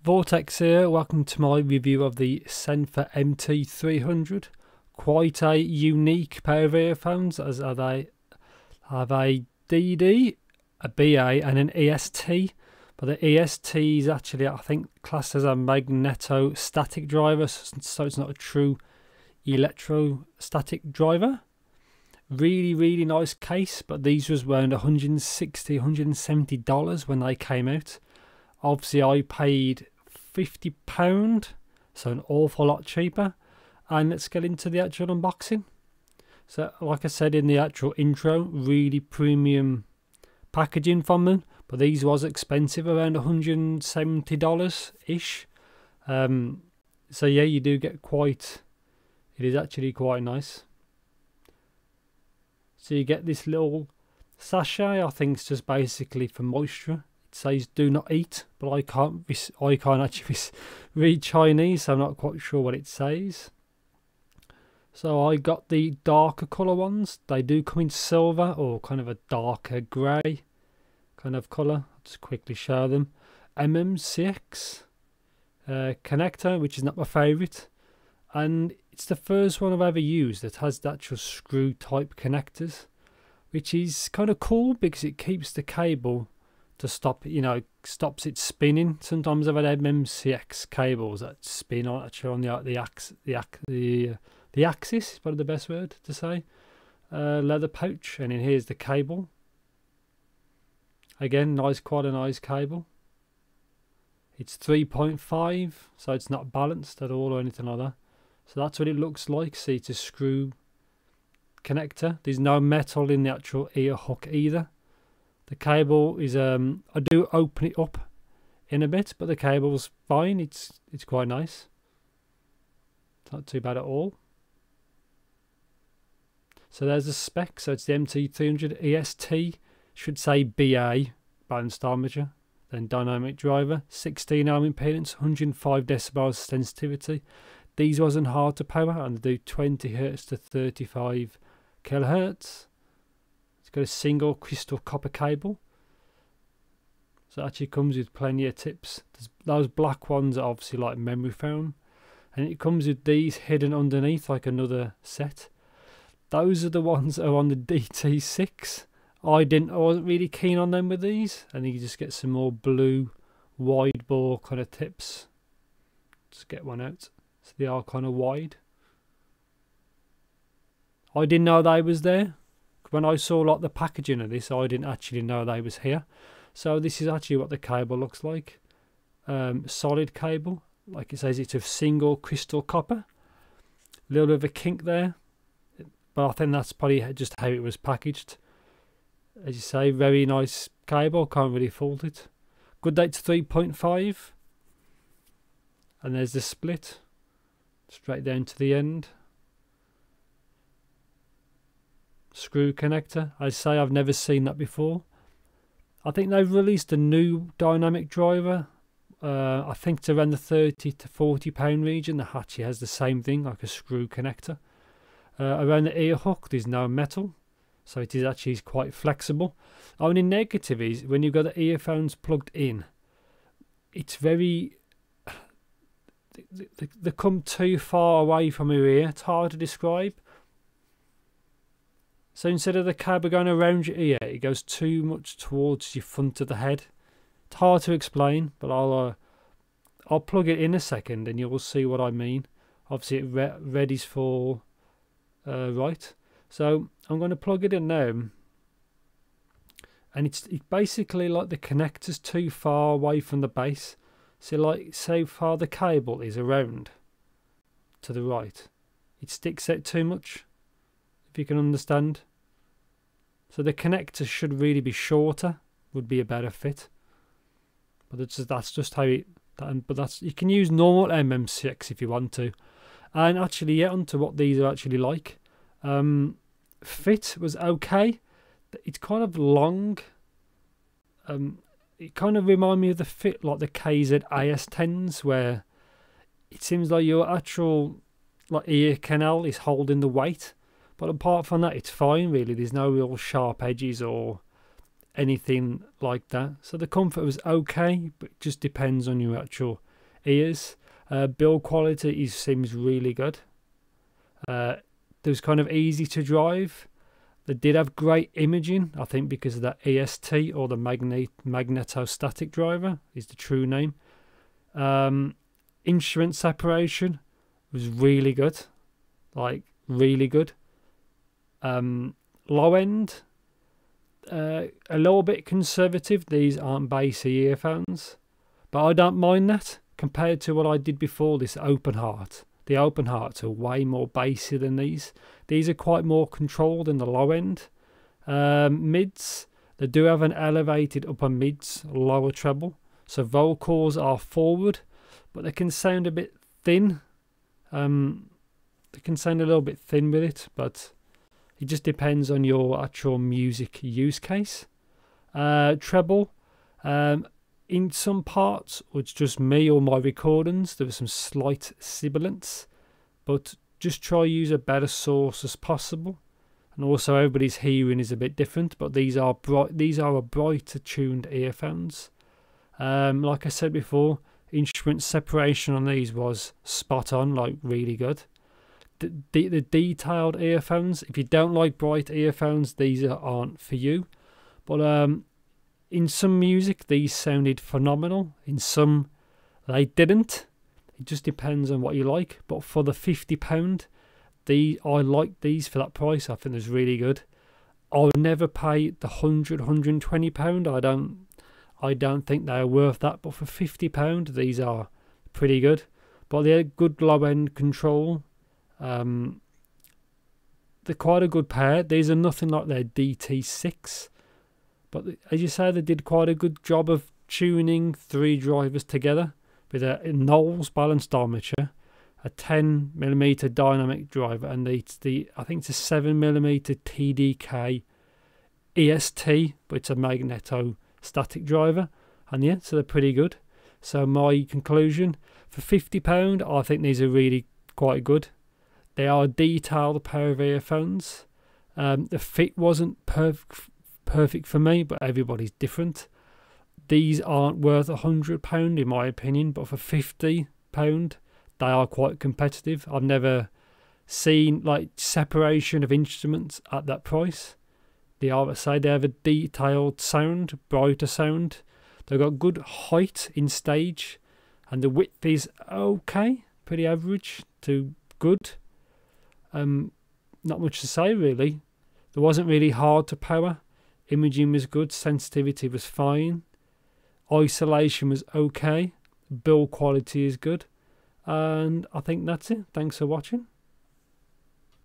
Vortex here, welcome to my review of the Senfer MT300. Quite a unique pair of earphones, as they have a DD, a BA and an EST. But the EST is actually, I think, classed as a magneto-static driver, so it's not a true electrostatic driver. Really nice case, but these was around $160, $170 when they came out. Obviously I paid £50, so an awful lot cheaper. And let's get into the actual unboxing. So like I said in the actual intro, really premium packaging from them, but these was expensive, around $170 ish. So yeah, you do get it is actually quite nice. So you get this little sachet, I think it's just basically for moisture. It says do not eat, but I can't actually read Chinese, so I'm not quite sure what it says. So I got the darker colour ones. They do come in silver or kind of a darker grey kind of colour. I'll just quickly show them. MMCX connector, which is not my favourite, and it's the first one I've ever used that has the actual screw type connectors, which is kind of cool because it keeps the cable to stop, stops it spinning. Sometimes I've had MMCX cables that spin on the axis, is probably the best word to say. Leather pouch, and then here's the cable. Again, quite a nice cable. It's 3.5, so it's not balanced at all or anything like that. So that's what it looks like. See, it's a screw connector. There's no metal in the actual ear hook either. The cable is I do open it up in a bit, but the cable's fine. It's quite nice. It's not too bad at all. So there's the spec. So it's the MT300 EST, should say BA, balanced armature, then dynamic driver, 16 ohm impedance, 105 decibels sensitivity. These wasn't hard to power, and they do 20 Hz to 35 kHz. It's got a single crystal copper cable. So it actually comes with plenty of tips. Those black ones are obviously like memory foam, and it comes with these hidden underneath like another set. Those are the ones that are on the DT6. I wasn't really keen on them with these, and you just get some more blue wide bore kind of tips. Just get one out. So they are kind of wide. I didn't know they was there. When I saw like the packaging of this, I didn't actually know they was here. So this is actually what the cable looks like. Solid cable, like it says, it's of single crystal copper. A little bit of a kink there, but I think that's probably just how it was packaged. As you say, very nice cable, can't really fault it. Good date to 3.5, and there's the split straight down to the end. Screw connector. I say I've never seen that before. I think they've released a new dynamic driver. I think it's around the £30 to £40 region. The Hatchie has the same thing, like a screw connector. Around the ear hook, there's no metal, so it is actually quite flexible. Only negative is when you've got the earphones plugged in, it's very. They come too far away from your ear. It's hard to describe. So instead of the cable going around your ear, it goes too much towards your front of the head. It's hard to explain, but I'll plug it in a second and you'll see what I mean. Obviously it readies for right. So I'm going to plug it in now, and it's basically like the connector's too far away from the base. So like so far the cable is around to the right, it sticks out too much, if you can understand. So the connector should really be shorter, would be a better fit. But that's just how it. You can use normal MMCX if you want to. And actually, yeah, onto what these are actually like. Fit was okay. It's kind of long. It kind of reminds me of the fit like the KZ AS10s, where it seems like your actual ear canal is holding the weight. But apart from that, it's fine really. There's no real sharp edges or anything like that. So the comfort was okay, but it just depends on your actual ears. Build quality seems really good. It was kind of easy to drive. They did have great imaging, I think, because of that EST, or the magnetostatic driver is the true name. Instrument separation was really good, like really good. Low end, a little bit conservative. These aren't bassy earphones, but I don't mind that compared to what I did before, this open heart. The open hearts are way more bassy than these. These are quite more controlled in the low end. Mids, they do have an elevated upper mids, lower treble. So vocals are forward, but they can sound a bit thin. They can sound a little bit thin with it, but it just depends on your actual music use case. Treble, in some parts, or it's just me or my recordings, there was some slight sibilance, but just try use a better source as possible. And also everybody's hearing is a bit different, but these are a brighter tuned earphones. Like I said before, instrument separation on these was spot on, like really good. The detailed earphones, if you don't like bright earphones, these aren't for you. But in some music, these sounded phenomenal. In some, they didn't. It just depends on what you like. But for the £50, I like these for that price. I think it's really good. I would never pay the £100, £120. I don't think they are worth that. But for £50, these are pretty good. But they're good low end control. They're quite a good pair. These are nothing like their DT6. But as you say, they did quite a good job of tuning 3 drivers together with a Knowles balanced armature, a 10mm dynamic driver, and I think it's a 7mm TDK EST, but it's a magnetostatic driver. And yeah, so they're pretty good. So my conclusion, for £50, I think these are really quite good. They are a detailed pair of earphones. The fit wasn't perfect for me, but everybody's different. These aren't worth £100 in my opinion, but for £50 they are quite competitive. I've never seen like separation of instruments at that price. The RSA, they have a detailed sound, brighter sound. They've got good height in stage, and the width is okay, pretty average to good. Not much to say really. There wasn't really hard to power. Imaging was good, sensitivity was fine, isolation was okay, build quality is good, and I think that's it. Thanks for watching.